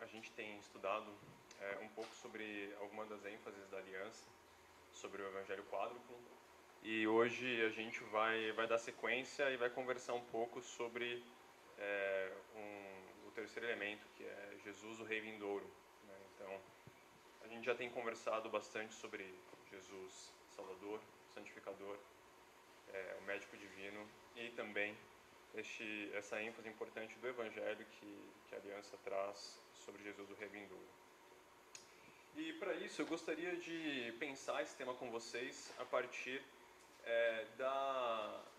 a gente tem estudado um pouco sobre algumas das ênfases da aliança, sobre o Evangelho quádruplo, e hoje a gente vai dar sequência e vai conversar um pouco sobre o terceiro elemento, que é Jesus, o Rei Vindouro, né? Então, a gente já tem conversado bastante sobre Jesus, Salvador, Santificador, o Médico Divino, e também essa ênfase importante do Evangelho que a aliança traz sobre Jesus, o Rei Vindouro. E para isso eu gostaria de pensar esse tema com vocês a partir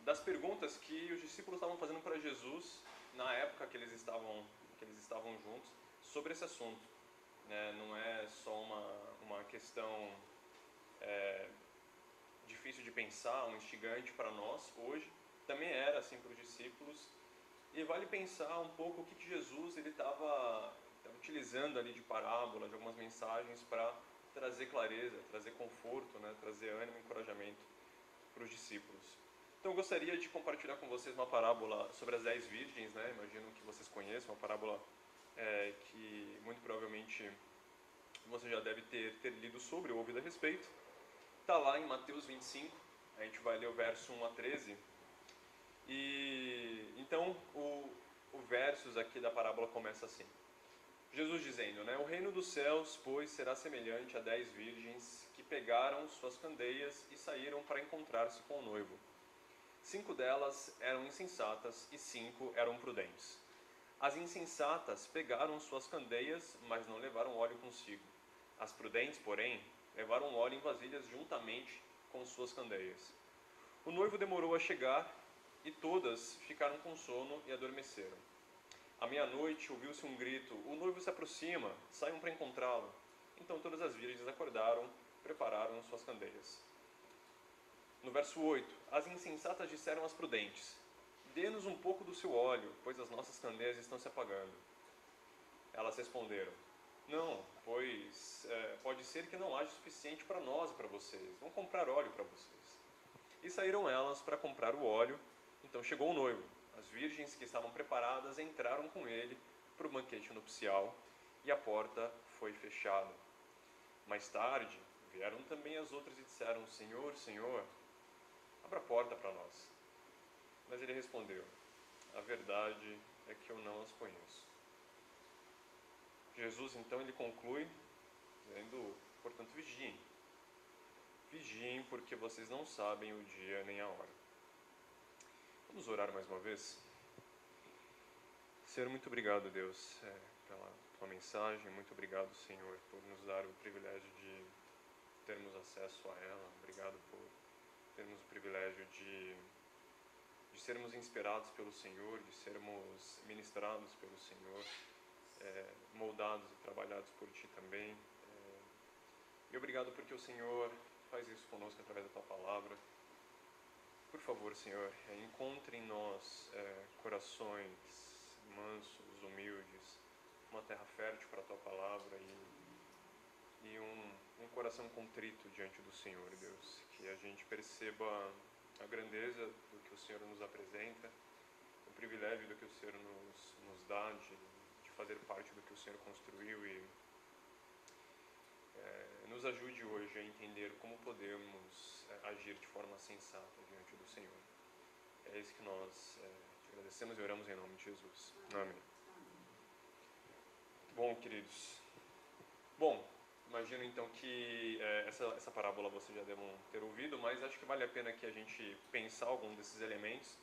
das perguntas que os discípulos estavam fazendo para Jesus na época que eles estavam juntos sobre esse assunto, né? Não é só uma questão difícil de pensar, um instigante para nós hoje, também era assim para os discípulos. E vale pensar um pouco o que Jesus ele estava utilizando ali de parábola, de algumas mensagens para trazer clareza, trazer conforto, né? Trazer ânimo e encorajamento para os discípulos. Então eu gostaria de compartilhar com vocês uma parábola sobre as 10 virgens, né? Imagino que vocês conheçam, uma parábola que muito provavelmente você já deve ter lido sobre ou ouvido a respeito. Está lá em Mateus 25, a gente vai ler o verso 1 a 13. E então o versos aqui da parábola começa assim. Jesus dizendo, né? O reino dos céus, pois, será semelhante a 10 virgens que pegaram suas candeias e saíram para encontrar-se com o noivo. 5 delas eram insensatas e 5 eram prudentes. As insensatas pegaram suas candeias, mas não levaram óleo consigo. As prudentes, porém, levaram óleo em vasilhas juntamente com suas candeias. O noivo demorou a chegar e todas ficaram com sono e adormeceram. À meia-noite ouviu-se um grito: o noivo se aproxima, saiam para encontrá-lo. Então todas as virgens acordaram, prepararam suas candeias. No verso 8, as insensatas disseram às prudentes: dê-nos um pouco do seu óleo, pois as nossas candeias estão se apagando. Elas responderam: não, pois pode ser que não haja suficiente para nós e para vocês. Vão comprar óleo para vocês. E saíram elas para comprar o óleo. Então chegou o noivo. As virgens que estavam preparadas entraram com ele para o banquete nupcial e a porta foi fechada. Mais tarde vieram também as outras e disseram: Senhor, Senhor, abra a porta para nós. Mas ele respondeu: a verdade é que eu não as conheço. Jesus então ele conclui dizendo: portanto vigiem. Vigiem porque vocês não sabem o dia nem a hora. Vamos orar mais uma vez? Senhor, muito obrigado, Deus, pela tua mensagem. Muito obrigado, Senhor, por nos dar o privilégio de termos acesso a ela. Obrigado por termos o privilégio de sermos inspirados pelo Senhor, de sermos ministrados pelo Senhor, moldados e trabalhados por Ti também. E obrigado porque o Senhor faz isso conosco através da Tua Palavra. Por favor, Senhor, encontre em nós corações mansos, humildes, uma terra fértil para a Tua Palavra e um coração contrito diante do Senhor, Deus. Que a gente perceba a grandeza do que o Senhor nos apresenta, o privilégio do que o Senhor nos dá de fazer parte do que o Senhor construiu e nos ajude hoje a entender como podemos agir de forma sensata diante do Senhor. É isso que nós te agradecemos e oramos em nome de Jesus. Amém. Bom, queridos. Bom, imagino então que essa parábola vocês já devam ter ouvido, mas acho que vale a pena que a gente pensar algum desses elementos.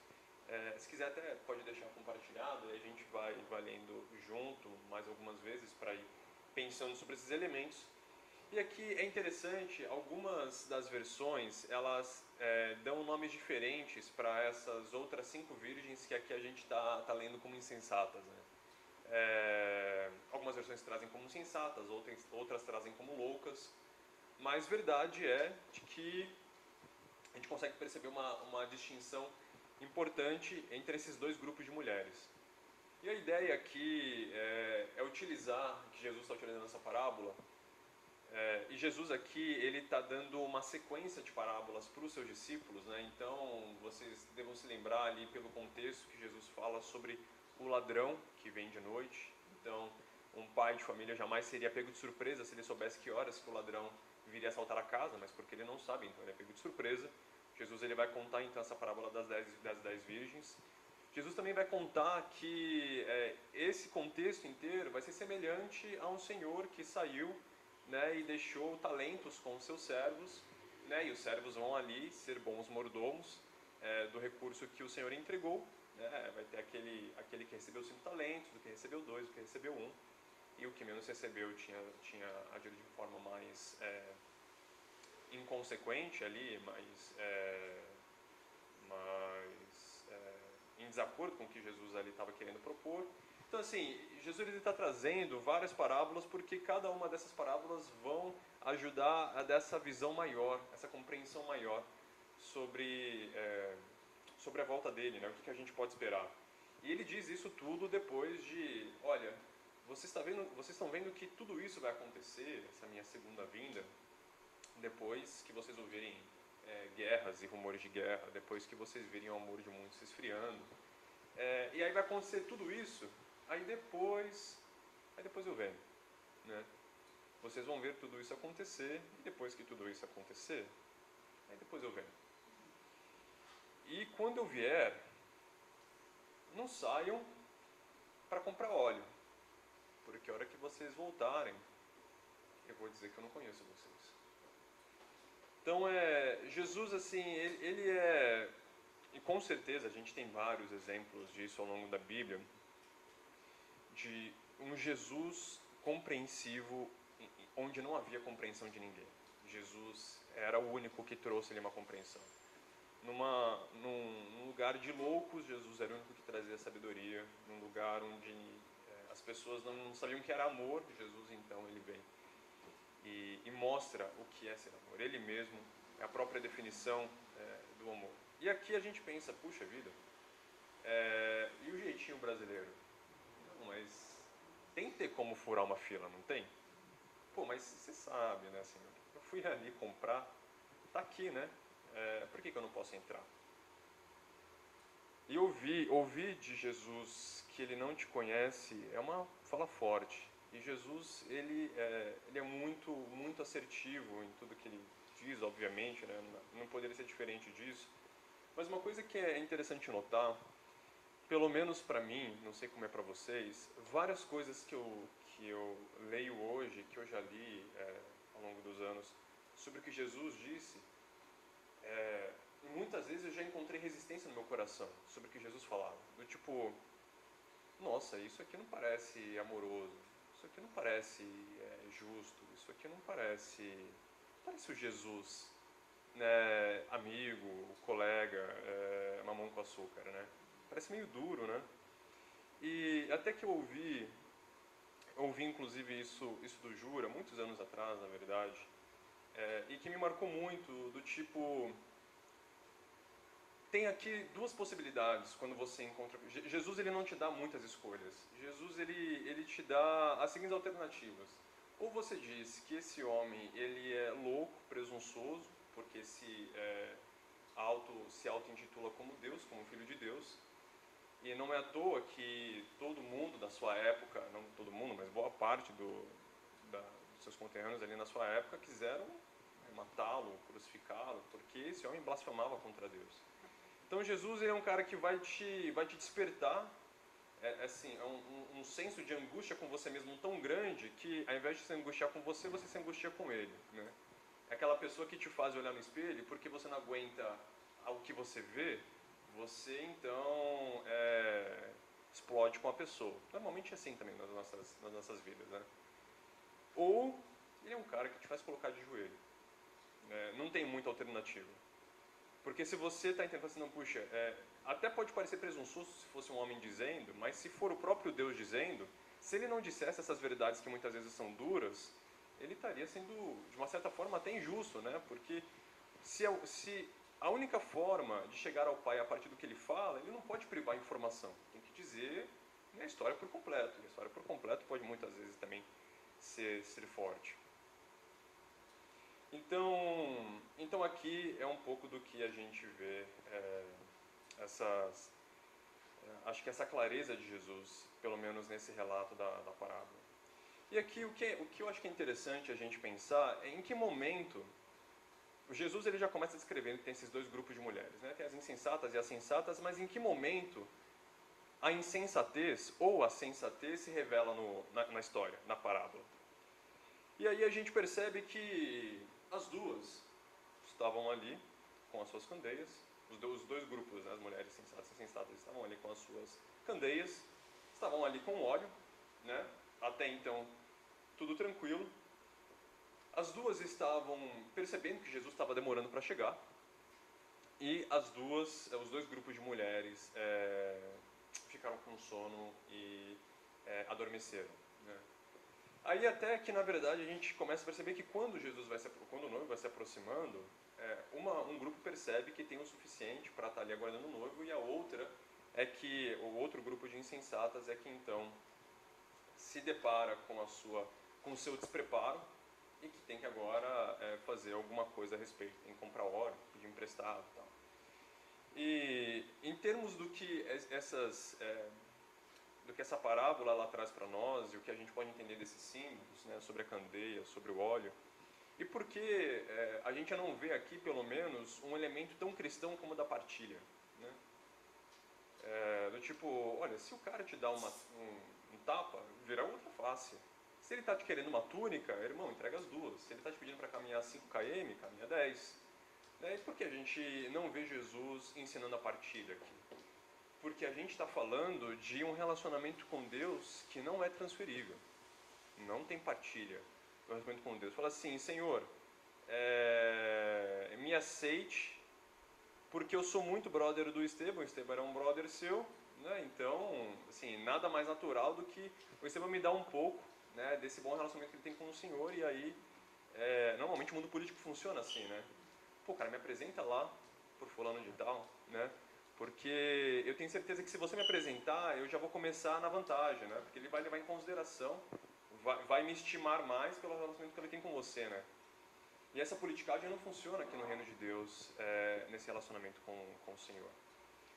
Se quiser até pode deixar compartilhado e a gente vai lendo junto mais algumas vezes para ir pensando sobre esses elementos. E aqui é interessante, algumas das versões, elas dão nomes diferentes para essas outras 5 virgens que aqui a gente está lendo como insensatas, né? Algumas versões trazem como insensatas, outras trazem como loucas, mas verdade é de que a gente consegue perceber uma distinção importante entre esses dois grupos de mulheres. E a ideia aqui é utilizar, que Jesus está utilizando essa parábola, e Jesus aqui ele está dando uma sequência de parábolas para os seus discípulos, né? Então vocês devam se lembrar ali pelo contexto que Jesus fala sobre o ladrão que vem de noite. Então Um pai de família jamais seria pego de surpresa se ele soubesse que horas que o ladrão viria assaltar a casa, mas porque ele não sabe, então ele é pego de surpresa. Jesus ele vai contar então essa parábola das 10 virgens. Jesus também vai contar que esse contexto inteiro vai ser semelhante a um senhor que saiu, né, e deixou talentos com os seus servos, né, e os servos vão ali ser bons mordomos do recurso que o senhor entregou. Né, vai ter aquele que recebeu 5 talentos, o que recebeu 2, o que recebeu 1, e o que menos recebeu tinha agido de forma mais inconsequente ali, mais em desacordo com o que Jesus ali estava querendo propor. Então, assim, Jesus está trazendo várias parábolas porque cada uma dessas parábolas vão ajudar a dar essa visão maior, essa compreensão maior sobre a volta dele, né? O que a gente pode esperar. E ele diz isso tudo depois de, olha, vocês estão vendo que tudo isso vai acontecer, essa minha segunda vinda, depois que vocês ouvirem guerras e rumores de guerra, depois que vocês virem o amor de muitos se esfriando. E aí vai acontecer tudo isso, aí depois eu venho. Né? Vocês vão ver tudo isso acontecer, e depois que tudo isso acontecer, aí depois eu venho. E quando eu vier, não saiam para comprar óleo, porque a hora que vocês voltarem, eu vou dizer que eu não conheço vocês. Então, Jesus, assim, ele é... E com certeza a gente tem vários exemplos disso ao longo da Bíblia, de um Jesus compreensivo onde não havia compreensão de ninguém. Jesus era o único que trouxe ali uma compreensão. Num lugar de loucos, Jesus era o único que trazia sabedoria. Num lugar onde as pessoas não sabiam o que era amor, Jesus então ele vem e mostra o que é ser amor. Ele mesmo é a própria definição do amor. E aqui a gente pensa, puxa vida, e o jeitinho brasileiro? Não, mas tem que ter como furar uma fila, não tem? Pô, mas você sabe, né, assim, eu fui ali comprar, tá aqui, né? Por que eu não posso entrar? E ouvir de Jesus que ele não te conhece é uma fala forte. E Jesus, ele é muito, muito assertivo em tudo que ele diz, obviamente, né? Não poderia ser diferente disso. Mas uma coisa que é interessante notar, pelo menos para mim, não sei como é para vocês, várias coisas que eu leio hoje, que eu já li ao longo dos anos, sobre o que Jesus disse, muitas vezes eu já encontrei resistência no meu coração sobre o que Jesus falava. Do tipo, nossa, isso aqui não parece amoroso, isso aqui não parece justo, isso aqui não parece o Jesus, né, amigo, colega, mamão com açúcar, né? Parece meio duro, né? E até que eu ouvi inclusive isso do Jura, muitos anos atrás, na verdade, e que me marcou muito, do tipo, tem aqui duas possibilidades quando você encontra... Jesus ele não te dá muitas escolhas. Jesus ele te dá as seguintes alternativas. Ou você diz que esse homem ele é louco, presunçoso, porque se auto-intitula como Deus, como filho de Deus, e não é à toa que todo mundo da sua época, não todo mundo, mas boa parte dos seus conterrâneos ali na sua época quiseram matá-lo, crucificá-lo, porque esse homem blasfemava contra Deus. Então Jesus ele é um cara que vai te despertar assim, um senso de angústia com você mesmo tão grande que ao invés de se angustiar com você, você se angustia com ele. Né? É aquela pessoa que te faz olhar no espelho porque você não aguenta o que você vê, você então explode com a pessoa. Normalmente é assim também nas nossas vidas. Né? Ou ele é um cara que te faz colocar de joelho. Não tem muita alternativa. Porque se você está entendendo assim, não, puxa, até pode parecer presunçoso se fosse um homem dizendo, mas se for o próprio Deus dizendo, se ele não dissesse essas verdades que muitas vezes são duras, ele estaria sendo, de uma certa forma, até injusto, né? Porque se a única forma de chegar ao Pai a partir do que ele fala, ele não pode privar a informação, tem que dizer a história por completo. E a história por completo pode muitas vezes também ser forte. Então aqui é um pouco do que a gente vê, acho que essa clareza de Jesus, pelo menos nesse relato da parábola. E aqui o que eu acho que é interessante a gente pensar é em que momento Jesus ele já começa descrevendo que tem esses dois grupos de mulheres, né? Tem as insensatas e as sensatas, mas em que momento a insensatez ou a sensatez se revela na história, na parábola? E aí a gente percebe que as duas estavam ali com as suas candeias, os dois grupos, né, as mulheres sensatas e insensatas, estavam ali com as suas candeias, estavam ali com óleo, né? Até então tudo tranquilo. As duas estavam percebendo que Jesus estava demorando para chegar, e os dois grupos de mulheres ficaram com sono e adormeceram, né? Aí até que na verdade a gente começa a perceber que quando o noivo vai se aproximando, um grupo percebe que tem o suficiente para estar ali aguardando o noivo, e a outra é que o outro grupo de insensatas é que então se depara com o seu despreparo e que tem que agora fazer alguma coisa a respeito, tem que comprar óleo, pedir emprestado e tal. E em termos do que essa parábola ela traz para nós e o que a gente pode entender desses símbolos, né, sobre a candeia, sobre o óleo, e por que a gente não vê aqui, pelo menos, um elemento tão cristão como o da partilha, né? Do tipo, olha, se o cara te dá um tapa, vira outra face. Se ele está te querendo uma túnica, irmão, entrega as duas. Se ele está te pedindo para caminhar 5 km, caminha 10. E por que a gente não vê Jesus ensinando a partilha aqui? Porque a gente está falando de um relacionamento com Deus que não é transferível. Não tem partilha. O relacionamento com Deus. Fala assim, Senhor, me aceite, porque eu sou muito brother do Estevão. O Estevão era um brother seu, né? Então, assim, nada mais natural do que o Estevão me dar um pouco, né, desse bom relacionamento que ele tem com o Senhor. E aí, normalmente o mundo político funciona assim, né? Pô, cara, me apresenta lá por fulano de tal, né? Porque eu tenho certeza que se você me apresentar, eu já vou começar na vantagem, né? Porque ele vai levar em consideração, vai me estimar mais pelo relacionamento que ele tem com você, né? E essa politicagem não funciona aqui no reino de Deus, nesse relacionamento com o Senhor.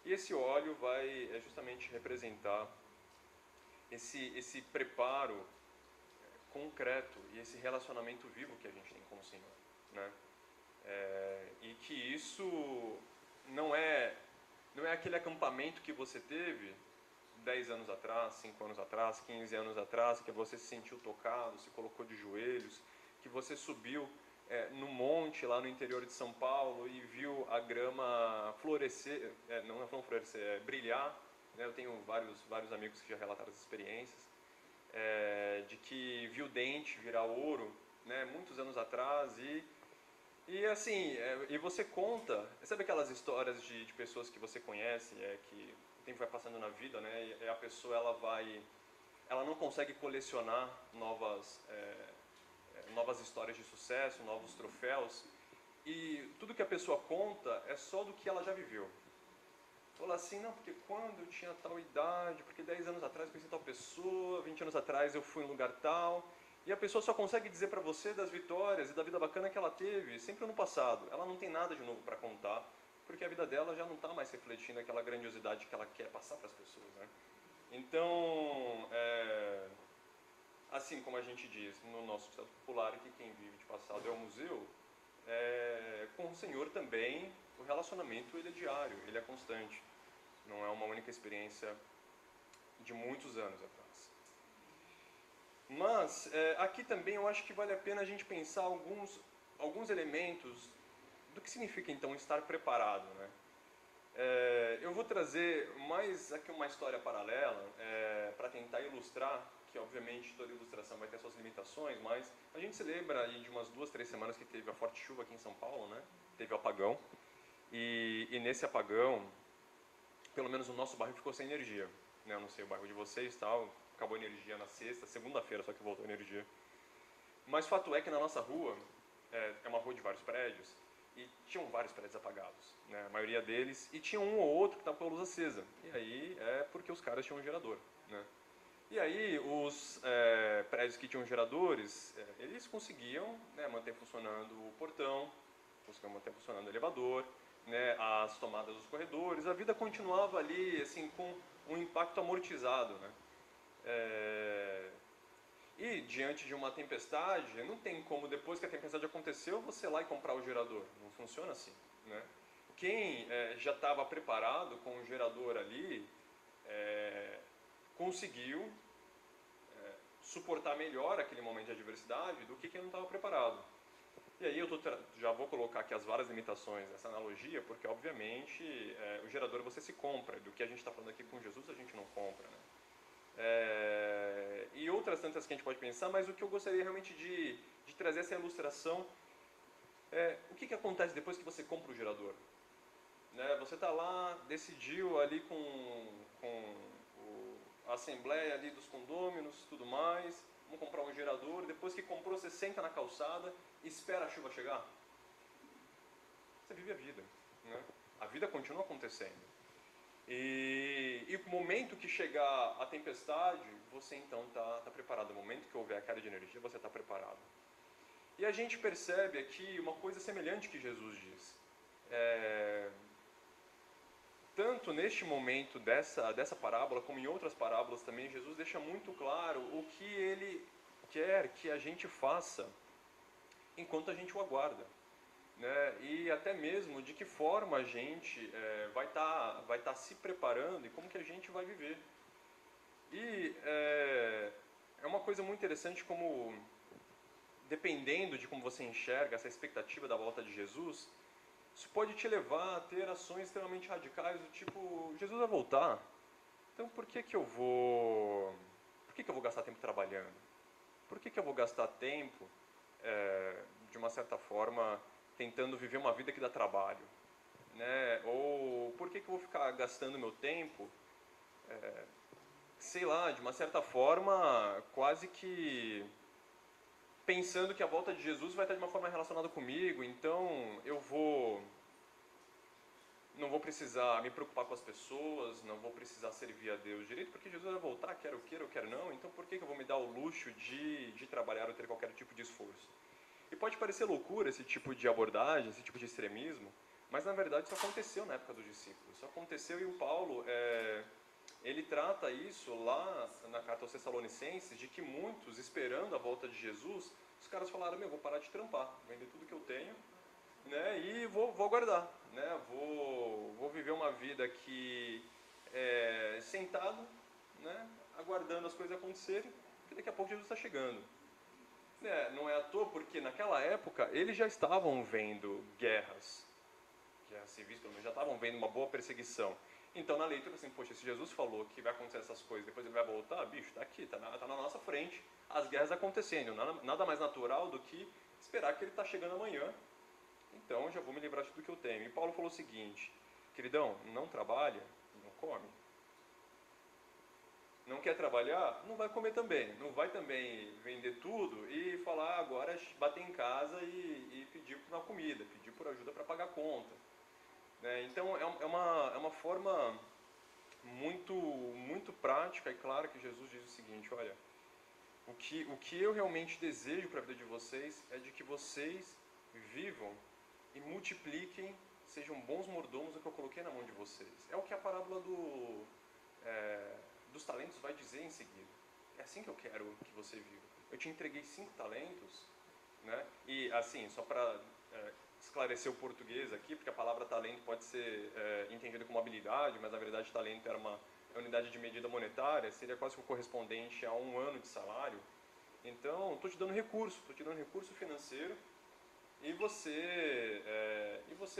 E esse óleo vai justamente representar esse preparo concreto e esse relacionamento vivo que a gente tem com o Senhor, né? E que isso não é aquele acampamento que você teve 10 anos atrás, 5 anos atrás, 15 anos atrás, que você se sentiu tocado, se colocou de joelhos, que você subiu no monte lá no interior de São Paulo e viu a grama florescer, não florescer, brilhar, né? Eu tenho vários amigos que já relataram as experiências, de que viu dente virar ouro, né, muitos anos atrás, e assim, e você conta, sabe aquelas histórias de pessoas que você conhece, que o tempo vai passando na vida, né, e a pessoa ela não consegue colecionar novas histórias de sucesso, novos troféus, e tudo que a pessoa conta é só do que ela já viveu. Fala assim, não, porque quando eu tinha tal idade, porque 10 anos atrás eu conheci tal pessoa, 20 anos atrás eu fui em um lugar tal, e a pessoa só consegue dizer para você das vitórias e da vida bacana que ela teve sempre no passado. Ela não tem nada de novo para contar, porque a vida dela já não está mais refletindo aquela grandiosidade que ela quer passar para as pessoas, né? Então, assim como a gente diz no nosso estado popular que quem vive de passado é o museu, com o Senhor também o relacionamento ele é diário, ele é constante. Não é uma única experiência de muitos anos atrás. Mas aqui também eu acho que vale a pena a gente pensar alguns elementos do que significa então estar preparado, né? Eu vou trazer mais aqui uma história paralela para tentar ilustrar, que obviamente toda ilustração vai ter suas limitações, mas a gente se lembra aí de umas 2, 3 semanas que teve a forte chuva aqui em São Paulo, né? Teve o apagão, e nesse apagão, pelo menos o nosso bairro ficou sem energia, né? Eu não sei o bairro de vocês, tal, acabou a energia na segunda-feira só que voltou a energia. Mas fato é que na nossa rua, é uma rua de vários prédios, e tinham vários prédios apagados, né? A maioria deles, e tinha um ou outro que estava com a luz acesa. E aí porque os caras tinham um gerador, né? E aí os prédios que tinham geradores, eles conseguiam, né, manter funcionando o portão, conseguiam manter funcionando o elevador, né, as tomadas dos corredores, a vida continuava ali assim com um impacto amortizado, né? E diante de uma tempestade, não tem como, depois que a tempestade aconteceu, você ir lá e comprar o gerador. Não funciona assim, né? Quem já estava preparado com o gerador ali, conseguiu suportar melhor aquele momento de adversidade do que quem não estava preparado. E aí eu já vou colocar aqui as várias limitações dessa analogia, porque obviamente o gerador você se compra, do que a gente está falando aqui com Jesus a gente não compra, né? E outras tantas que a gente pode pensar, mas o que eu gostaria realmente de trazer essa ilustração o que acontece depois que você compra o gerador? Né? Você está lá, decidiu ali com a assembleia ali dos condôminos, tudo mais, vamos comprar um gerador, depois que comprou você senta na calçada e espera a chuva chegar? Você vive a vida, né? A vida continua acontecendo. E o momento que chegar a tempestade, você então está preparado. No momento que houver a queda de energia, você está preparado. E a gente percebe aqui uma coisa semelhante que Jesus diz. Tanto neste momento dessa parábola, como em outras parábolas também, Jesus deixa muito claro o que Ele quer que a gente faça enquanto a gente o aguarda. Né? E até mesmo de que forma a gente vai tá se preparando e como que a gente vai viver. E é uma coisa muito interessante como, dependendo de como você enxerga essa expectativa da volta de Jesus, isso pode te levar a ter ações extremamente radicais do tipo, Jesus vai voltar, então por que eu vou gastar tempo trabalhando? Por que eu vou gastar tempo, de uma certa forma, tentando viver uma vida que dá trabalho? Né? Ou por que eu vou ficar gastando meu tempo, sei lá, de uma certa forma, quase que pensando que a volta de Jesus vai estar de uma forma relacionada comigo, então eu não vou precisar me preocupar com as pessoas, não vou precisar servir a Deus direito, porque Jesus vai voltar, quer eu queira ou quer não, então por que eu vou me dar o luxo de trabalhar ou ter qualquer tipo de esforço? E pode parecer loucura esse tipo de abordagem, esse tipo de extremismo, mas na verdade isso aconteceu na época dos discípulos. Isso aconteceu e o Paulo, ele trata isso lá na carta aos Tessalonicenses, de que muitos, esperando a volta de Jesus, os caras falaram, vou parar de trampar, vender tudo que eu tenho, né, e vou aguardar, né, vou viver uma vida aqui sentado, né, aguardando as coisas acontecerem, porque daqui a pouco Jesus está chegando. Não é à toa porque naquela época eles já estavam vendo guerras civis, pelo menos já estavam vendo uma boa perseguição. Então na leitura assim, poxa, se Jesus falou que vai acontecer essas coisas, depois ele vai voltar, bicho, está aqui, está na nossa frente, as guerras acontecendo, nada mais natural do que esperar que ele está chegando amanhã, então já vou me livrar de tudo que eu tenho. E Paulo falou o seguinte, queridão, não trabalha, não come. Não quer trabalhar? Não vai comer também. Não vai também vender tudo e falar agora bater em casa e pedir por uma comida, pedir por ajuda para pagar a conta. Né? Então é uma forma muito prática e clara que Jesus diz o seguinte, olha, o que eu realmente desejo para a vida de vocês é de que vocês vivam e multipliquem, sejam bons mordomos do que eu coloquei na mão de vocês. É o que a parábola dos talentos vai dizer em seguida. É assim que eu quero que você viva. Eu te entreguei 5 talentos, né? E assim, só para esclarecer o português aqui, porque a palavra talento pode ser entendida como habilidade, mas na verdade talento era uma unidade de medida monetária, seria quase que o correspondente a 1 ano de salário. Então, estou te dando recurso financeiro e você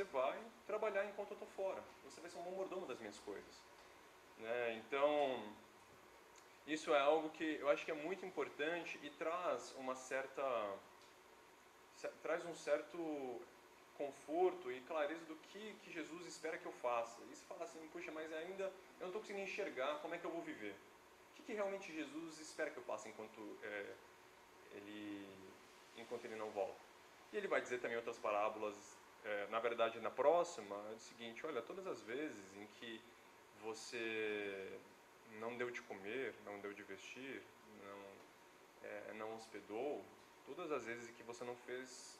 vai trabalhar enquanto eu estou fora. Você vai ser um bom mordomo das minhas coisas. Né? Então, isso é algo que eu acho que é muito importante e traz um certo conforto e clareza do que Jesus espera que eu faça. E você fala assim, puxa, mas ainda eu não estou conseguindo enxergar como é que eu vou viver. O que realmente Jesus espera que eu faça enquanto ele não volta? E ele vai dizer também outras parábolas, na verdade na próxima, é o seguinte, olha, todas as vezes em que você não deu de comer, não deu de vestir, não hospedou, todas as vezes que você não fez,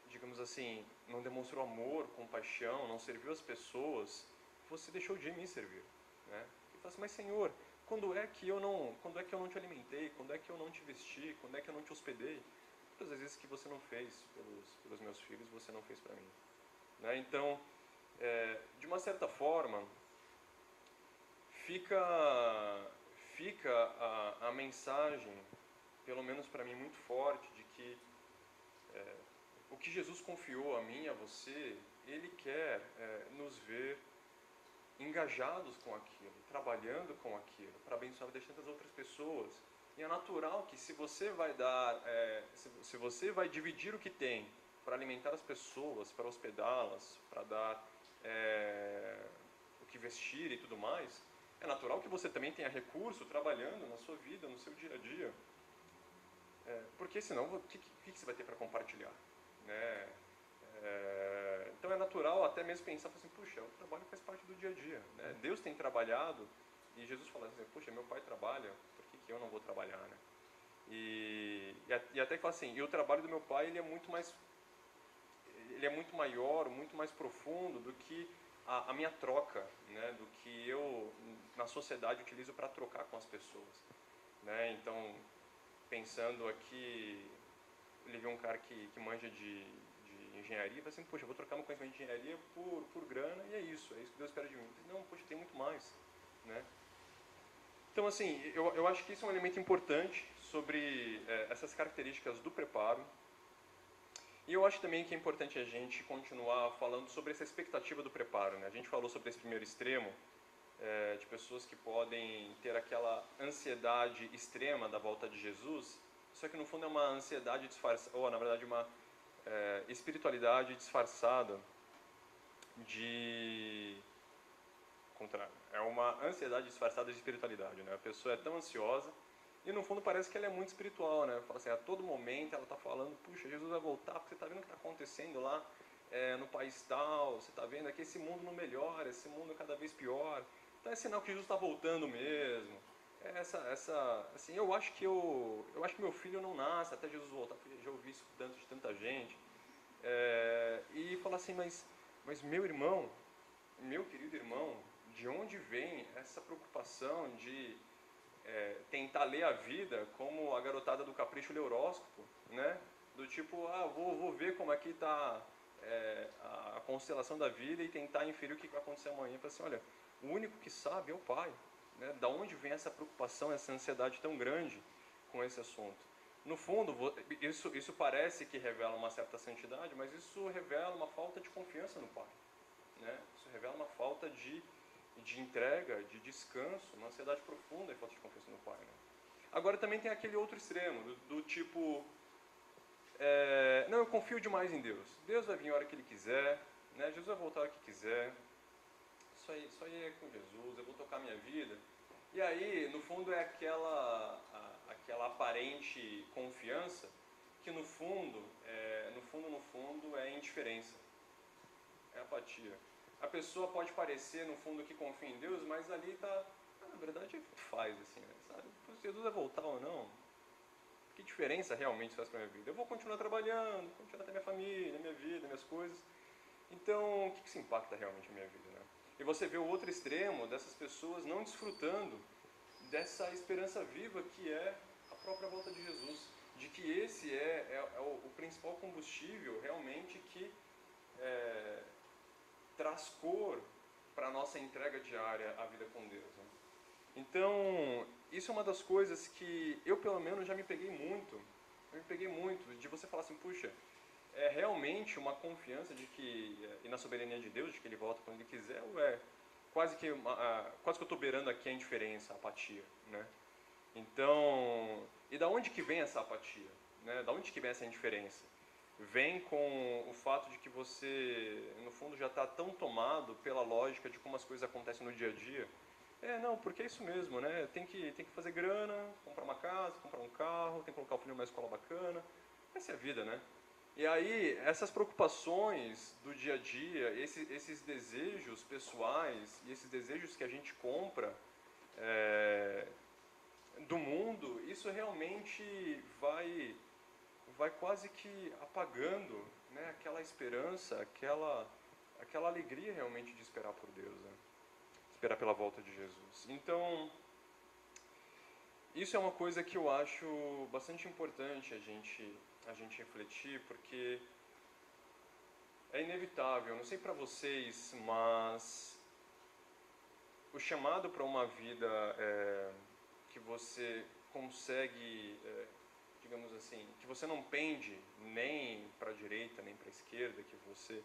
digamos assim, não demonstrou amor, compaixão, não serviu as pessoas, você deixou de me servir. Né? E fala assim, mas Senhor, quando é que eu não te alimentei? Quando é que eu não te vesti? Quando é que eu não te hospedei? Todas as vezes que você não fez pelos meus filhos, você não fez para mim. Né? Então, de uma certa forma, fica a mensagem, pelo menos para mim, muito forte, de que o que Jesus confiou a mim e a você, Ele quer nos ver engajados com aquilo, trabalhando com aquilo, para abençoar a vida de tantas outras pessoas. E é natural que se você vai dar, se você vai dividir o que tem para alimentar as pessoas, para hospedá-las, para dar o que vestir e tudo mais, é natural que você também tenha recurso trabalhando na sua vida, no seu dia a dia. Porque senão, o que você vai ter para compartilhar? Né? Então é natural até mesmo pensar assim, puxa, o trabalho faz parte do dia a dia. Né? Deus tem trabalhado, e Jesus fala assim, puxa, meu pai trabalha, por que eu não vou trabalhar? Né? E até que fala assim, e o trabalho do meu pai ele é muito maior, muito mais profundo do que a minha troca, né? Do que eu na sociedade utilizo para trocar com as pessoas. Né? Então, pensando aqui, ele viu um cara que manja de engenharia, e fala assim, poxa, eu vou trocar meu conhecimento de engenharia por grana, e é isso que Deus espera de mim. Não, poxa, tem muito mais. Né? Então, assim, eu acho que isso é um elemento importante sobre essas características do preparo. E eu acho também que é importante a gente continuar falando sobre essa expectativa do preparo. Né? A gente falou sobre esse primeiro extremo, de pessoas que podem ter aquela ansiedade extrema da volta de Jesus, só que no fundo é uma ansiedade disfarçada, ou na verdade uma espiritualidade disfarçada de... contrário, é uma ansiedade disfarçada de espiritualidade. Né? A pessoa é tão ansiosa e no fundo parece que ela é muito espiritual, né? Fala assim, a todo momento ela está falando, puxa, Jesus vai voltar, porque você está vendo o que está acontecendo lá no país tal, você está vendo que esse mundo não melhora, esse mundo é cada vez pior. Então é sinal que Jesus está voltando mesmo. Assim, eu acho que meu filho não nasce até Jesus voltar, porque já ouvi isso de tanta gente. E fala assim, mas meu irmão, meu querido irmão, de onde vem essa preocupação de tentar ler a vida como a garotada do capricho lê horóscopo, né? Do tipo, vou ver como aqui está a constelação da vida e tentar inferir o que vai acontecer amanhã. Fala assim, olha, o único que sabe é o Pai. Né? Da onde vem essa preocupação, essa ansiedade tão grande com esse assunto? No fundo, isso parece que revela uma certa santidade, mas isso revela uma falta de confiança no Pai. Né? Isso revela uma falta de entrega, de descanso, uma ansiedade profunda e falta de confiança no Pai. Né? Agora também tem aquele outro extremo, do tipo, não, eu confio demais em Deus. Deus vai vir a hora que Ele quiser, né? Jesus vai voltar a hora que quiser, isso aí é com Jesus, eu vou tocar minha vida. E aí, no fundo, é aquela aparente confiança que no fundo é indiferença, é apatia. A pessoa pode parecer, no fundo, que confia em Deus, mas ali está, na verdade, faz assim, né? Sabe? Se Jesus vai voltar ou não, que diferença realmente isso faz para a minha vida? Eu vou continuar trabalhando, continuar ter minha família, minha vida, minhas coisas. Então, o que isso impacta realmente a minha vida, né? E você vê o outro extremo dessas pessoas não desfrutando dessa esperança viva que é a própria volta de Jesus. De que esse é o principal combustível realmente que traz cor para a nossa entrega diária à vida com Deus. Né? Então, isso é uma das coisas que eu, pelo menos, já me peguei muito. De você falar assim, puxa, é realmente uma confiança de que, e na soberania de Deus, de que Ele volta quando Ele quiser, ou é quase que eu estou beirando aqui a indiferença, a apatia, né? Então, e da onde que vem essa apatia? Né? Da onde que vem essa indiferença? Vem com o fato de que você, no fundo, já está tão tomado pela lógica de como as coisas acontecem no dia a dia. Não, porque é isso mesmo, né? Tem que fazer grana, comprar uma casa, comprar um carro, tem que colocar o filho numa escola bacana. Essa é a vida, né? E aí, essas preocupações do dia a dia, esses desejos pessoais e esses desejos que a gente compra do mundo, isso realmente vai quase que apagando, né, aquela esperança, aquela alegria realmente de esperar por Deus, né? Esperar pela volta de Jesus. Então, Isso é uma coisa que eu acho bastante importante a gente refletir, porque é inevitável, não sei para vocês, mas o chamado para uma vida que você consegue, digamos assim, que você não pende nem para a direita nem para a esquerda, que você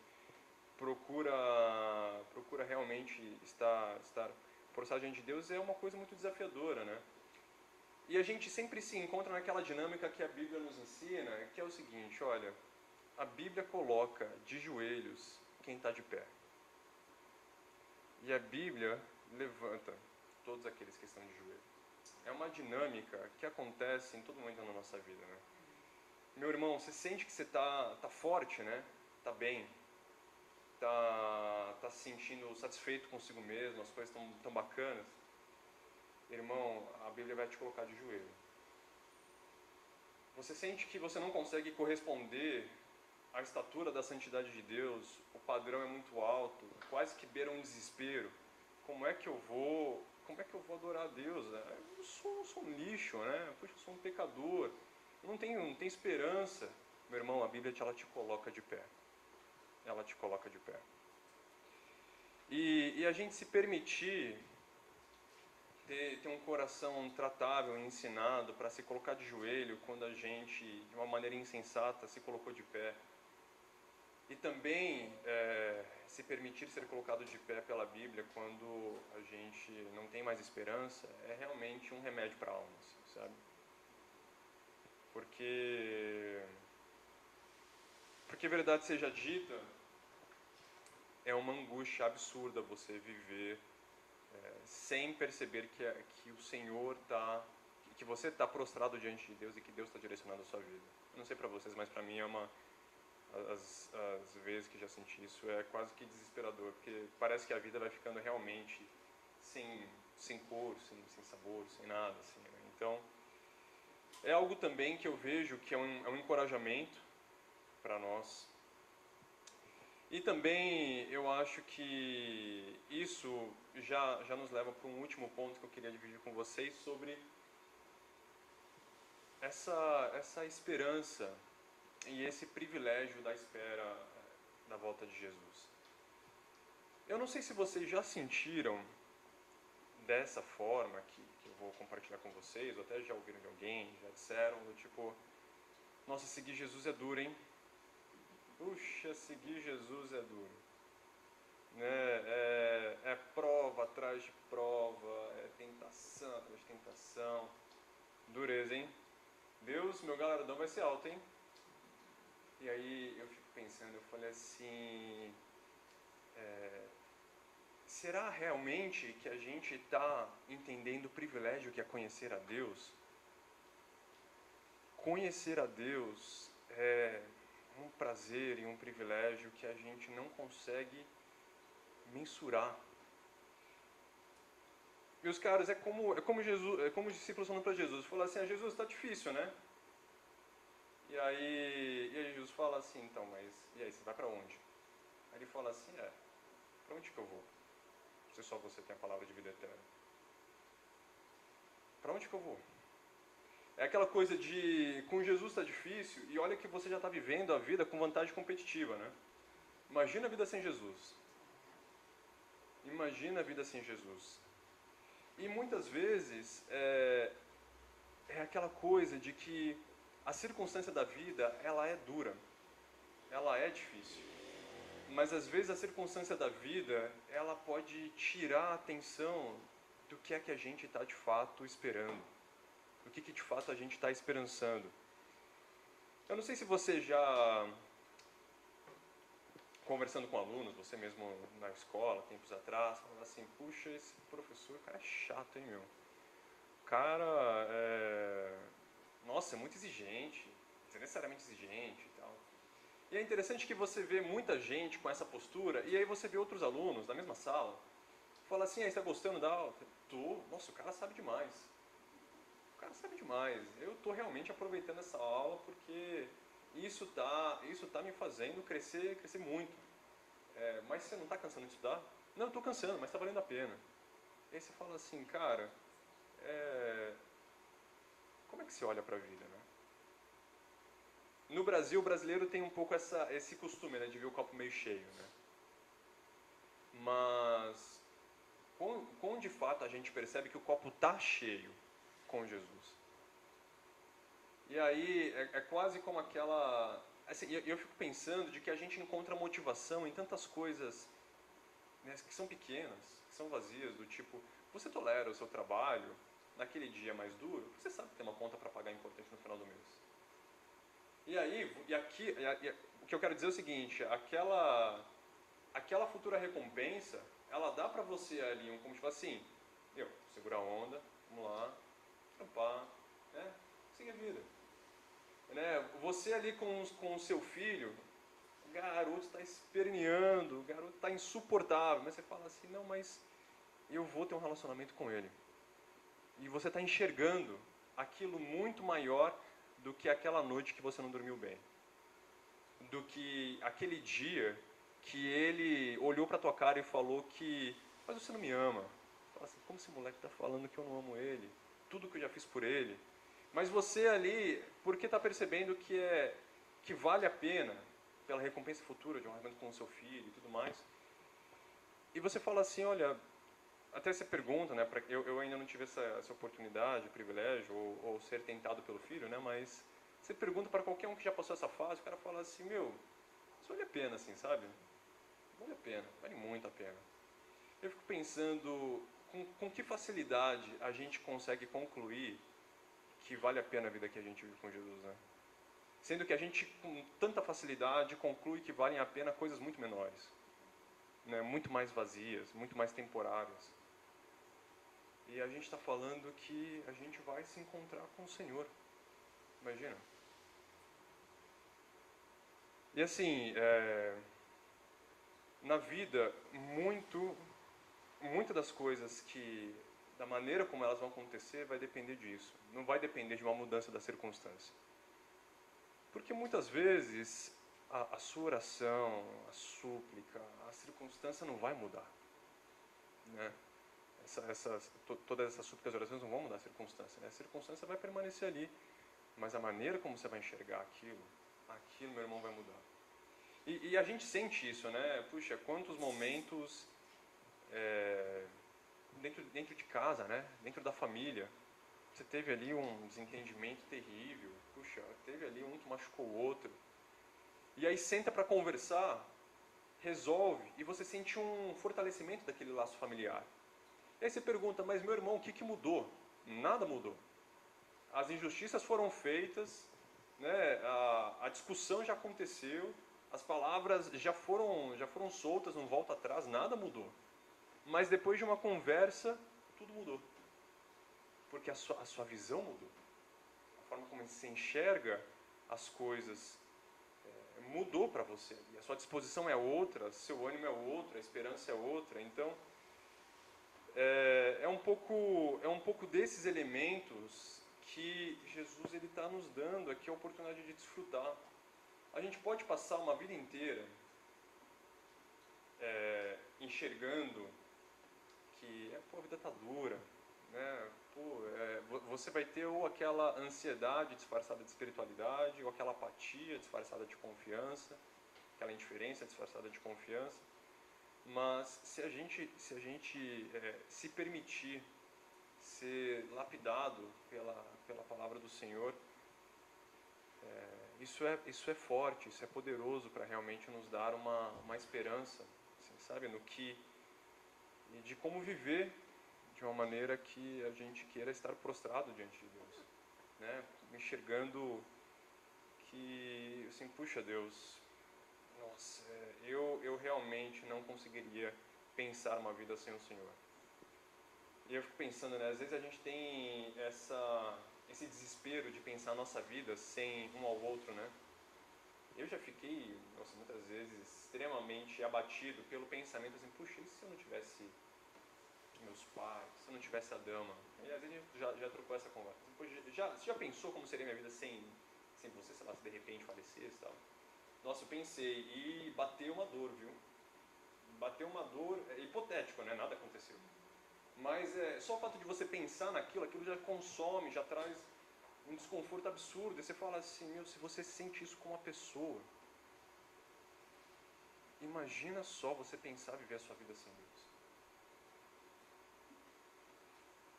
procura realmente estar forçado diante de Deus, é uma coisa muito desafiadora, né? E a gente sempre se encontra naquela dinâmica que a Bíblia nos ensina, que é o seguinte, olha, a Bíblia coloca de joelhos quem está de pé. E a Bíblia levanta todos aqueles que estão de joelho. É uma dinâmica que acontece em todo momento da nossa vida, né? Meu irmão, você sente que você tá forte, né? Tá bem. Tá se sentindo satisfeito consigo mesmo, as coisas tão bacanas. Irmão, a Bíblia vai te colocar de joelho. Você sente que você não consegue corresponder à estatura da santidade de Deus, o padrão é muito alto, quase que beira um desespero. Como é que eu vou adorar a Deus? Eu sou um lixo, né? Puxa, eu sou um pecador. Eu não tenho esperança. Meu irmão, a Bíblia ela te coloca de pé. Ela te coloca de pé. E a gente se permitir ter um coração tratável, ensinado, para se colocar de joelho quando a gente, de uma maneira insensata, se colocou de pé. E também se permitir ser colocado de pé pela Bíblia quando a gente não tem mais esperança, é realmente um remédio para a alma, assim, sabe? Porque verdade seja dita, é uma angústia absurda você viver sem perceber que o Senhor que você está prostrado diante de Deus e que Deus está direcionando a sua vida. Eu não sei para vocês, mas para mim as vezes que já senti isso é quase que desesperador, porque parece que a vida vai ficando realmente sem cor, sem sabor, sem nada, assim, né? Então, é algo também que eu vejo que é um encorajamento para nós. E também eu acho que isso já nos leva para um último ponto que eu queria dividir com vocês sobre essa esperança e esse privilégio da espera da volta de Jesus. Eu não sei se vocês já sentiram dessa forma que eu vou compartilhar com vocês, ou até já ouviram de alguém, já disseram, do tipo, nossa, seguir Jesus é duro, hein? Puxa, seguir Jesus é duro. Né? É prova atrás de prova, é tentação atrás de tentação. Dureza, hein? Deus, meu galardão vai ser alto, hein? E aí eu fico pensando, eu falei assim, será realmente que a gente está entendendo o privilégio que é conhecer a Deus? Conhecer a Deus é um prazer e um privilégio que a gente não consegue mensurar. Meus caros, é como os discípulos falando para Jesus, falou assim, Jesus, está difícil, né? E aí Jesus fala assim, então, mas e aí, você vai para onde? Aí ele fala assim, para onde que eu vou? Se só você tem a palavra de vida eterna. Para onde que eu vou? É aquela coisa de, com Jesus está difícil, e olha que você já está vivendo a vida com vantagem competitiva, né? Imagina a vida sem Jesus. Imagina a vida sem Jesus. E muitas vezes é aquela coisa de que a circunstância da vida, ela é dura, ela é difícil. Mas às vezes a circunstância da vida, ela pode tirar a atenção do que é que a gente está de fato esperando, do que de fato a gente está esperançando. Eu não sei se você já, conversando com alunos, você mesmo na escola, tempos atrás, falando assim, puxa, esse professor, o cara é chato, hein, meu? O cara nossa, é muito exigente, desnecessariamente exigente e tal. E é interessante que você vê muita gente com essa postura, e aí você vê outros alunos da mesma sala, fala assim, aí, você está gostando da aula? Tô, nossa, o cara sabe demais. O cara sabe demais. Eu estou realmente aproveitando essa aula porque isso tá me fazendo crescer muito. Mas você não está cansando de estudar? Não, eu estou cansando, mas está valendo a pena. E aí você fala assim, cara, que você olha para a vida, né? No Brasil, o brasileiro tem um pouco esse costume, né, de ver o copo meio cheio, né? Mas, quando de fato a gente percebe que o copo está cheio com Jesus? E aí, é quase como aquela... Assim, eu fico pensando de que a gente encontra motivação em tantas coisas, né, que são pequenas, que são vazias, do tipo, você tolera o seu trabalho naquele dia mais duro, porque você sabe que tem uma conta para pagar importante no final do mês. E aí, o que eu quero dizer é o seguinte, aquela futura recompensa, ela dá pra você ali, como tipo assim, segurar a onda, vamos lá, trampar, né, seguir a vida. Né, você ali com o seu filho, o garoto está esperneando, o garoto está insuportável, mas você fala assim, não, mas eu vou ter um relacionamento com ele. E você está enxergando aquilo muito maior do que aquela noite que você não dormiu bem. Do que aquele dia que ele olhou para tua cara e falou que, mas você não me ama. Fala assim, como esse moleque está falando que eu não amo ele? Tudo que eu já fiz por ele. Mas você ali, porque está percebendo que vale a pena, pela recompensa futura de um relacionamento com o seu filho e tudo mais. E você fala assim, olha, até você pergunta, né, eu ainda não tive essa oportunidade, privilégio, ou ser tentado pelo filho, né, mas você pergunta para qualquer um que já passou essa fase, o cara fala assim, meu, isso vale a pena, assim, sabe? Vale a pena, vale muito a pena. Eu fico pensando com que facilidade a gente consegue concluir que vale a pena a vida que a gente vive com Jesus, né? Sendo que a gente, com tanta facilidade, conclui que valem a pena coisas muito menores, né? Muito mais vazias, muito mais temporárias. E a gente está falando que a gente vai se encontrar com o Senhor. Imagina. E assim, na vida, muitas das coisas da maneira como elas vão acontecer, vai depender disso. Não vai depender de uma mudança da circunstância. Porque muitas vezes a sua oração, a súplica, a circunstância não vai mudar, né? Todas essas súplicas e orações não vão mudar a circunstância, né? A circunstância vai permanecer ali, mas a maneira como você vai enxergar aquilo, meu irmão, vai mudar. E a gente sente isso, né? Puxa, quantos momentos dentro de casa, né? Dentro da família, você teve ali um desentendimento terrível, puxa, teve ali um que machucou o outro, e aí senta para conversar, resolve, e você sente um fortalecimento daquele laço familiar. E aí você pergunta, mas meu irmão, o que mudou? Nada mudou. As injustiças foram feitas, né? A discussão já aconteceu, as palavras já foram soltas, não volta atrás, nada mudou. Mas depois de uma conversa, tudo mudou. Porque a sua visão mudou. A forma como você enxerga as coisas mudou para você. E a sua disposição é outra, seu ânimo é outro, a esperança é outra. Então, é um pouco desses elementos que Jesus está nos dando aqui a oportunidade de desfrutar. A gente pode passar uma vida inteira enxergando que a vida está dura, né? Você vai ter ou aquela ansiedade disfarçada de espiritualidade, ou aquela apatia disfarçada de confiança, aquela indiferença disfarçada de confiança. Mas se a gente se permitir ser lapidado pela palavra do Senhor, isso é forte, isso é poderoso para realmente nos dar uma esperança, assim, sabe, e de como viver de uma maneira que a gente queira estar prostrado diante de Deus, né? Enxergando que, assim, puxa Deus, nossa, eu realmente não conseguiria pensar uma vida sem o Senhor. E eu fico pensando, né, às vezes a gente tem esse desespero de pensar a nossa vida sem um ao outro, né? Eu já fiquei, nossa, muitas vezes extremamente abatido pelo pensamento assim, puxa, e se eu não tivesse meus pais, se eu não tivesse a dama? E às vezes a gente já trocou essa conversa. Você já pensou como seria minha vida sem você, sei lá, se de repente falecesse e tal? Nossa, eu pensei e bateu uma dor, viu? Bateu uma dor, é hipotético, né? Nada aconteceu. Mas só o fato de você pensar naquilo, aquilo já consome, já traz um desconforto absurdo. E você fala assim, meu, se você sente isso com uma pessoa, imagina só você pensar viver a sua vida sem Deus.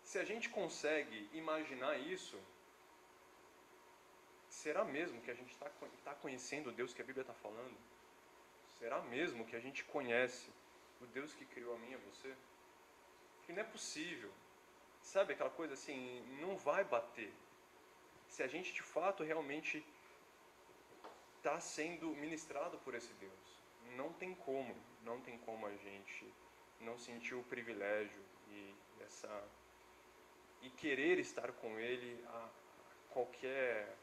Se a gente consegue imaginar isso, será mesmo que a gente está conhecendo o Deus que a Bíblia está falando? Será mesmo que a gente conhece o Deus que criou a mim e a você? Porque não é possível. Sabe aquela coisa assim, não vai bater. Se a gente de fato realmente está sendo ministrado por esse Deus. Não tem como a gente não sentir o privilégio e querer estar com Ele a qualquer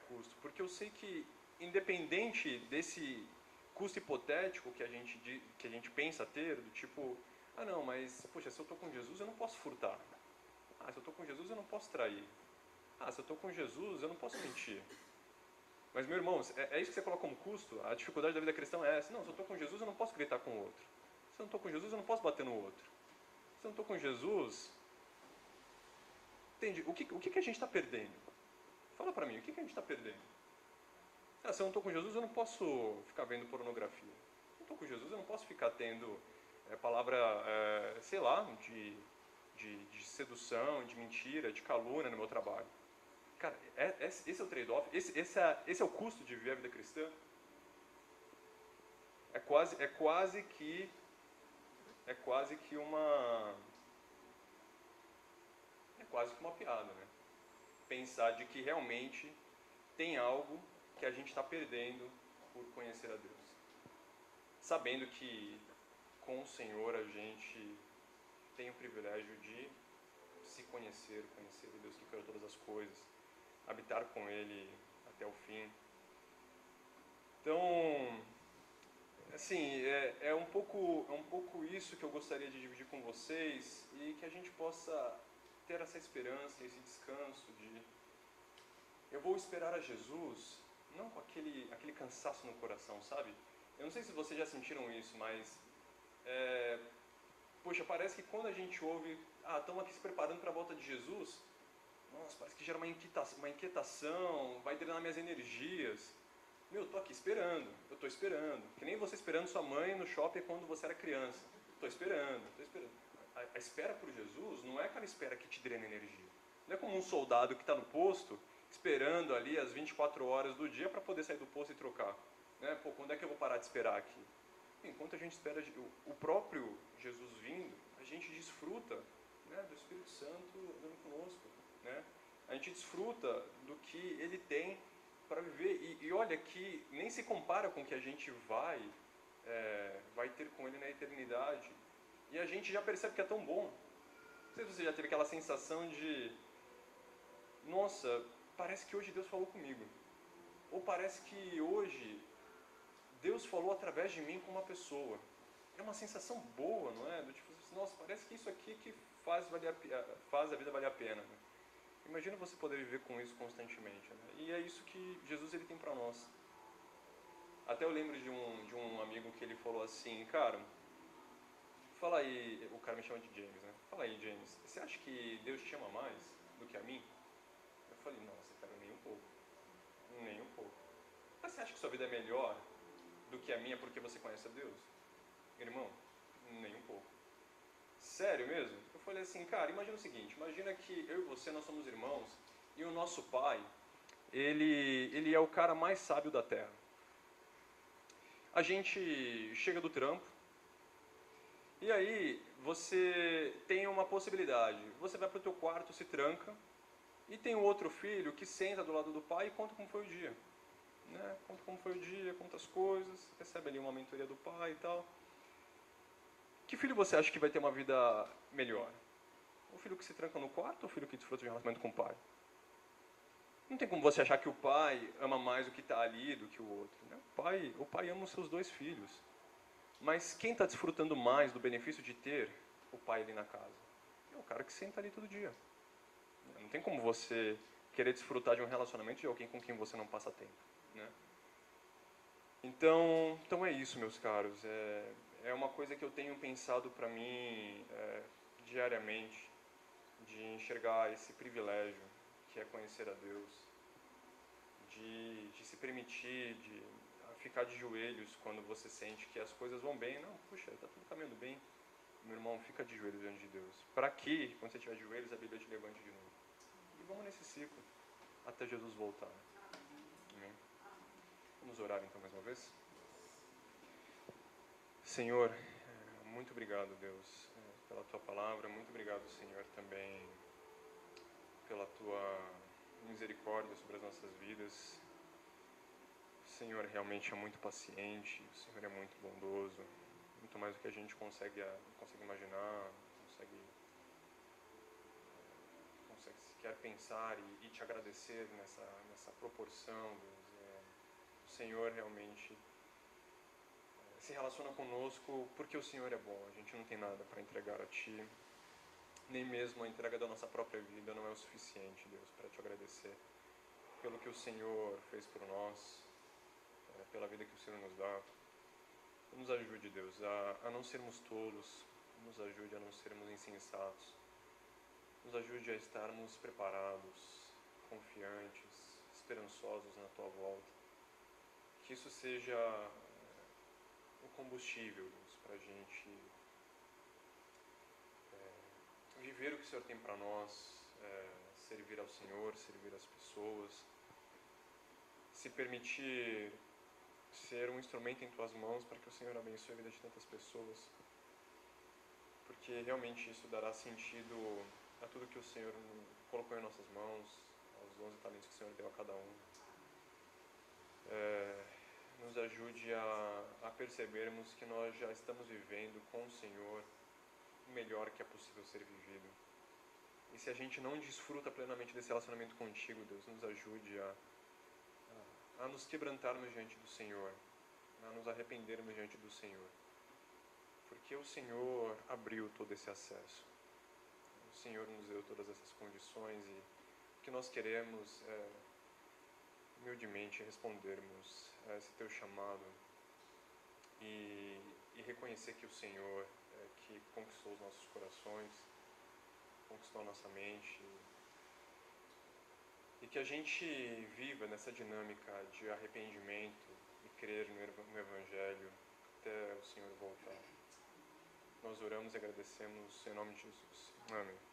custo. Porque eu sei que, independente desse custo hipotético que a gente pensa ter, do tipo, ah não, mas poxa, se eu estou com Jesus eu não posso furtar. Ah, se eu estou com Jesus eu não posso trair. Ah, se eu estou com Jesus eu não posso mentir. Mas, meus irmãos, é isso que você coloca como custo? A dificuldade da vida cristã é essa. Não, se eu estou com Jesus eu não posso gritar com o outro. Se eu não estou com Jesus eu não posso bater no outro. Se eu não estou com Jesus... Entende? O que a gente está perdendo? Fala pra mim, o que a gente está perdendo? Ah, se eu não estou com Jesus, eu não posso ficar vendo pornografia. Se eu não estou com Jesus, eu não posso ficar tendo palavra, sei lá, de sedução, de mentira, de calúnia no meu trabalho. Cara, esse é o trade-off, esse é o custo de viver a vida cristã. É quase que uma piada, né? Pensar de que realmente tem algo que a gente está perdendo por conhecer a Deus. Sabendo que com o Senhor a gente tem o privilégio de se conhecer o Deus que criou todas as coisas, habitar com Ele até o fim. Então, assim, é um pouco isso que eu gostaria de dividir com vocês e que a gente possa ter essa esperança, esse descanso de eu vou esperar a Jesus, não com aquele cansaço no coração, sabe? Eu não sei se vocês já sentiram isso, mas poxa, parece que quando a gente ouve, estamos aqui se preparando para a volta de Jesus, nossa, parece que gera uma inquietação, vai drenar minhas energias. Meu, eu tô aqui esperando, eu tô esperando. Que nem você esperando sua mãe no shopping quando você era criança. Tô esperando. A espera por Jesus não é aquela espera que te drena energia. Não é como um soldado que está no posto, esperando ali as 24 horas do dia para poder sair do posto e trocar. Né? Pô, quando é que eu vou parar de esperar aqui? Enquanto a gente espera o próprio Jesus vindo, a gente desfruta, né, do Espírito Santo andando conosco. Né? A gente desfruta do que Ele tem para viver. E olha que nem se compara com o que a gente vai ter com Ele na eternidade. E a gente já percebe que é tão bom. Não sei se você já teve aquela sensação de... Nossa, parece que hoje Deus falou comigo. Ou parece que hoje Deus falou através de mim com uma pessoa. É uma sensação boa, não é? Do tipo, nossa, parece que isso aqui que faz a vida valer a pena. Né? Imagina você poder viver com isso constantemente. Né? E é isso que Jesus ele tem para nós. Até eu lembro de um amigo que ele falou assim, cara, fala aí, o cara me chama de James, né? Fala aí, James, você acha que Deus te ama mais do que a mim? Eu falei, nossa, cara, nem um pouco. Nem um pouco. Mas você acha que sua vida é melhor do que a minha porque você conhece a Deus? Irmão, nem um pouco. Sério mesmo? Eu falei assim, cara, imagina o seguinte, imagina que eu e você, nós somos irmãos, e o nosso pai, ele é o cara mais sábio da terra. A gente chega do trampo, e aí você tem uma possibilidade, você vai para o teu quarto, se tranca, e tem um outro filho que senta do lado do pai e conta como foi o dia. Né? Conta como foi o dia, conta as coisas, recebe ali uma mentoria do pai e tal. Que filho você acha que vai ter uma vida melhor? O filho que se tranca no quarto ou o filho que desfruta de um relacionamento com o pai? Não tem como você achar que o pai ama mais o que está ali do que o outro. Né? O pai ama os seus dois filhos. Mas quem está desfrutando mais do benefício de ter o pai ali na casa? É o cara que senta ali todo dia. Não tem como você querer desfrutar de um relacionamento de alguém com quem você não passa tempo. Né? Então é isso, meus caros. É uma coisa que eu tenho pensado para mim diariamente, de enxergar esse privilégio que é conhecer a Deus, de se permitir, de ficar de joelhos quando você sente que as coisas vão bem. Não, puxa, está tudo caminhando bem. Meu irmão, fica de joelhos diante de Deus. Para que, quando você estiver de joelhos, a Bíblia te levante de novo. E vamos nesse ciclo, até Jesus voltar. Amém? Vamos orar então mais uma vez? Senhor, muito obrigado, Deus, pela Tua palavra. Muito obrigado, Senhor, também pela Tua misericórdia sobre as nossas vidas. O Senhor realmente é muito paciente, o Senhor é muito bondoso, muito mais do que a gente consegue imaginar, consegue sequer pensar e te agradecer nessa proporção, Deus. O Senhor realmente se relaciona conosco porque o Senhor é bom. A gente não tem nada para entregar a Ti, nem mesmo a entrega da nossa própria vida não é o suficiente, Deus, para te agradecer pelo que o Senhor fez por nós, pela vida que o Senhor nos dá. Nos ajude, Deus, a não sermos tolos, nos ajude a não sermos insensatos, nos ajude a estarmos preparados, confiantes, esperançosos na Tua volta. Que isso seja o combustível, Deus, para a gente viver o que o Senhor tem para nós, servir ao Senhor, servir às pessoas, se permitir ser um instrumento em Tuas mãos para que o Senhor abençoe a vida de tantas pessoas, porque realmente isso dará sentido a tudo que o Senhor colocou em nossas mãos, aos 11 talentos que o Senhor deu a cada um. Nos ajude a percebermos que nós já estamos vivendo com o Senhor o melhor que é possível ser vivido. E se a gente não desfruta plenamente desse relacionamento contigo, Deus, nos ajude a nos quebrantarmos diante do Senhor, a nos arrependermos diante do Senhor. Porque o Senhor abriu todo esse acesso. O Senhor nos deu todas essas condições e o que nós queremos é humildemente respondermos a esse Teu chamado e reconhecer que o Senhor que conquistou os nossos corações, conquistou a nossa mente, e que a gente viva nessa dinâmica de arrependimento e crer no Evangelho até o Senhor voltar. Nós oramos e agradecemos em nome de Jesus. Amém.